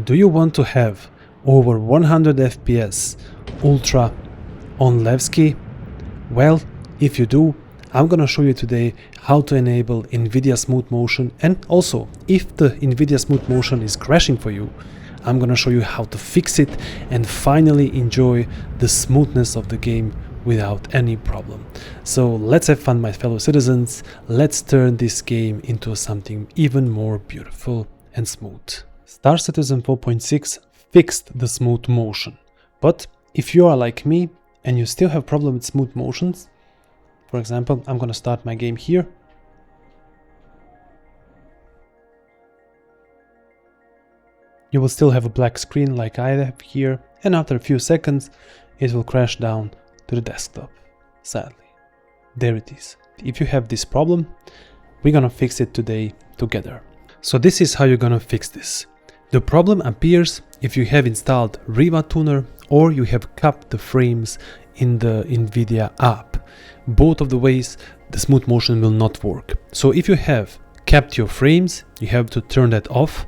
Do you want to have over 100 FPS ultra on Levki? Well, if you do, I'm gonna show you today how to enable NVIDIA Smooth Motion, and also if the NVIDIA Smooth Motion is crashing for you, I'm gonna show you how to fix it and finally enjoy the smoothness of the game without any problem. So let's have fun, my fellow citizens. Let's turn this game into something even more beautiful and smooth. Star Citizen 4.6 fixed the smooth motion, but if you are like me and you still have problem with smooth motions, for example, I'm gonna start my game here. You will still have a black screen like I have here, and after a few seconds it will crash down to the desktop. Sadly, there it is. If you have this problem, we're gonna fix it today together. So this is how you're gonna fix this. The problem appears if you have installed RivaTuner or you have capped the frames in the NVIDIA app. Both of the ways the smooth motion will not work. So if you have capped your frames, you have to turn that off.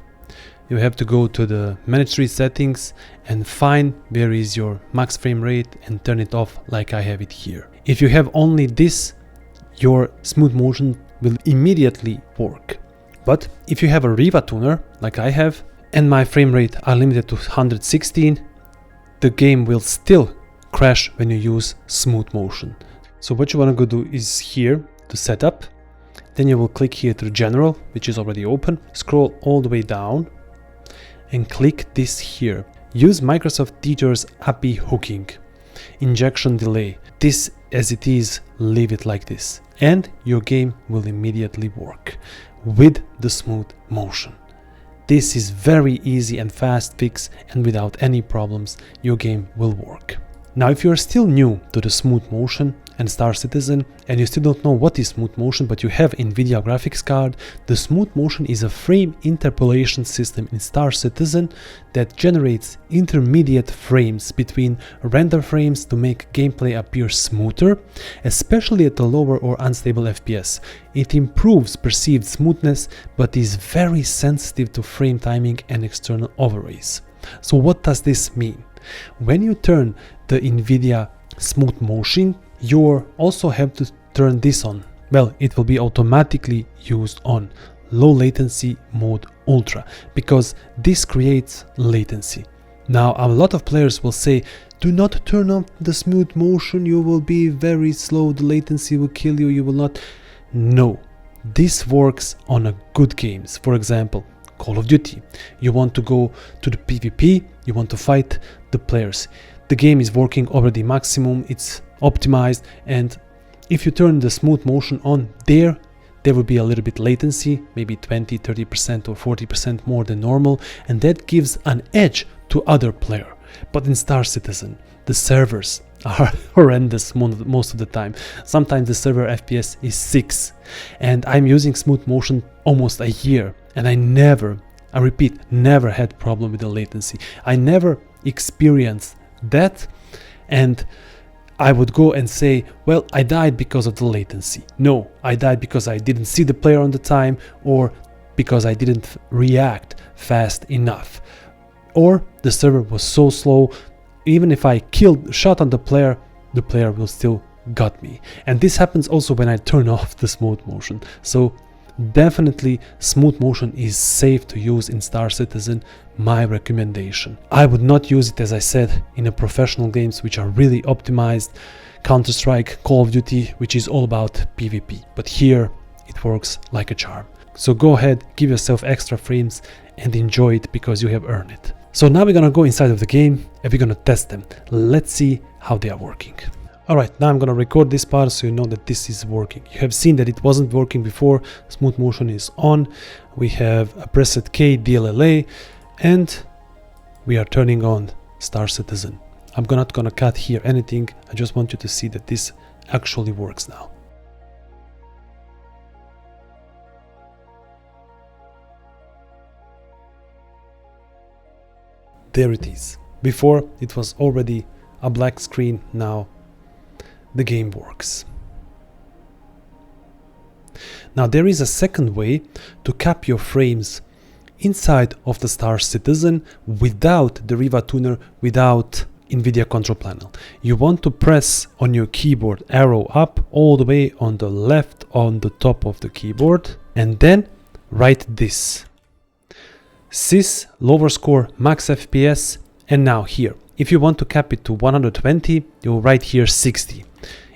You have to go to the manage settings and find where is your max frame rate and turn it off like I have it here. If you have only this, your smooth motion will immediately work. But if you have a RivaTuner like I have, and my frame rate are limited to 116, the game will still crash when you use smooth motion. So what you want to go do is here to setup, then you will click here to general, which is already open, scroll all the way down and click this here. Use Microsoft Detours API hooking, injection delay. This as it is, leave it like this, and your game will immediately work with the smooth motion. This is very easy and fast fix, and without any problems your game will work. Now if you are still new to the smooth motion and Star Citizen and you still don't know what is smooth motion but you have NVIDIA graphics card, the smooth motion is a frame interpolation system in Star Citizen that generates intermediate frames between render frames to make gameplay appear smoother, especially at the lower or unstable FPS. It improves perceived smoothness but is very sensitive to frame timing and external overlays. So what does this mean? When you turn the NVIDIA Smooth Motion, you also have to turn this on. Well, it will be automatically used on low latency mode ultra, because this creates latency. Now a lot of players will say, do not turn on the smooth motion, you will be very slow, the latency will kill you, you will not. No, this works on a good games. For example, Call of Duty. You want to go to the PvP, you want to fight the players. The game is working already maximum, it's optimized, and if you turn the smooth motion on there will be a little bit latency, maybe 20, 30% or 40% more than normal, and that gives an edge to other player. But in Star Citizen, the servers are horrendous most of the time. Sometimes the server FPS is 6, and I'm using smooth motion almost a year, and I repeat, never had problem with the latency. I never experienced that, and I would go and say, well, I died because of the latency. No, I died because I didn't see the player on the time, or because I didn't react fast enough, or the server was so slow. Even if I shot on the player will still got me. And this happens also when I turn off the smooth motion. So definitely smooth motion is safe to use in Star Citizen, my recommendation. I would not use it, as I said, in a professional games which are really optimized, Counter-Strike, Call of Duty, which is all about PvP. But here it works like a charm. So go ahead, give yourself extra frames and enjoy it because you have earned it. So now we're gonna go inside of the game and we're gonna test them. Let's see how they are working. Alright, now I'm gonna record this part so you know that this is working. You have seen that it wasn't working before. Smooth motion is on. We have a preset K DLLA and we are turning on Star Citizen. I'm not gonna cut here anything. I just want you to see that this actually works now. There it is. Before it was already a black screen, now the game works. Now there is a second way to cap your frames inside of the Star Citizen without the RivaTuner, without NVIDIA control panel. You want to press on your keyboard arrow up all the way on the left on the top of the keyboard, and then write this: sys lower score max FPS. And now here, if you want to cap it to 120, you'll write here 60.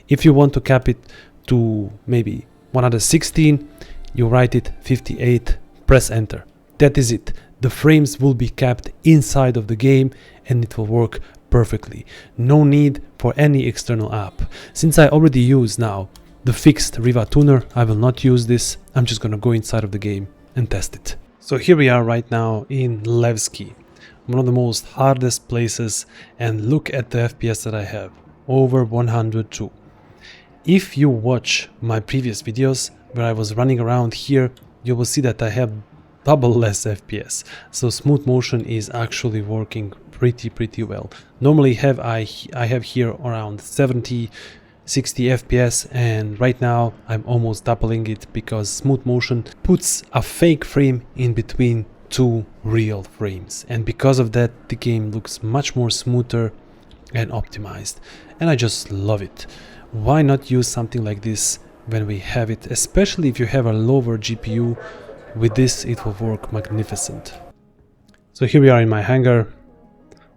If you want to cap it to maybe 116, you write it 58, press enter. That is it. The frames will be capped inside of the game and it will work perfectly. No need for any external app. Since I already use now the fixed RivaTuner, I will not use this. I'm just gonna go inside of the game and test it. So here we are right now in Levki, one of the most hardest places, and look at the FPS that I have, over 102. If you watch my previous videos where I was running around here, you will see that I have double less FPS. So smooth motion is actually working pretty well. Normally I have here around 70, 60 FPS, and right now I'm almost doubling it because smooth motion puts a fake frame in between two real frames, and because of that the game looks much more smoother and optimized, and I just love it. Why not use something like this when we have it, especially if you have a lower GPU? With this it will work magnificent. So here we are in my hangar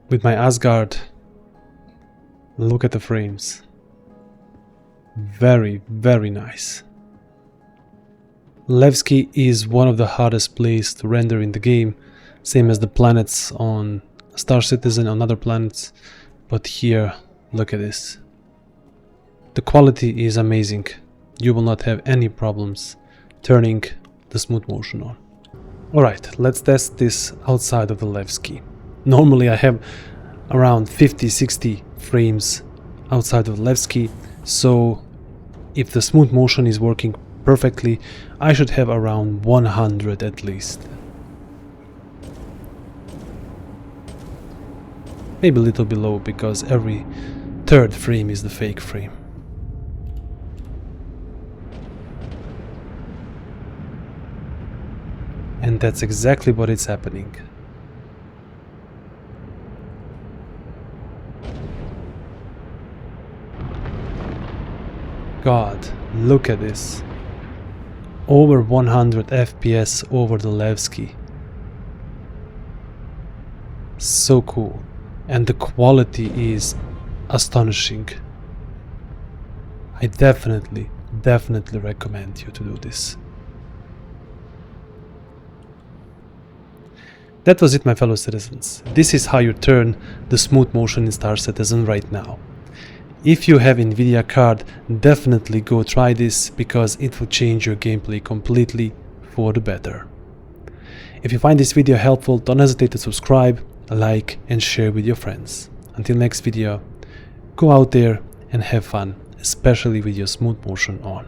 with my Asgard. Look at the frames. Very nice. Levki is one of the hardest places to render in the game, same as the planets on Star Citizen and other planets, but here, look at this. The quality is amazing. You will not have any problems turning the smooth motion on. Alright, let's test this outside of the Levki. Normally I have around 50-60 frames outside of the Levki, so if the smooth motion is working perfectly, I should have around 100 at least. Maybe a little below, because every third frame is the fake frame. And that's exactly what is happening. God, look at this. Over 100 FPS over the Levki. So cool. And the quality is astonishing. I definitely recommend you to do this. That was it, my fellow citizens. This is how you turn the smooth motion in Star Citizen right now. If you have NVIDIA card, definitely go try this, because it will change your gameplay completely for the better. If you find this video helpful, don't hesitate to subscribe, like and share with your friends. Until next video, go out there and have fun, especially with your smooth motion on.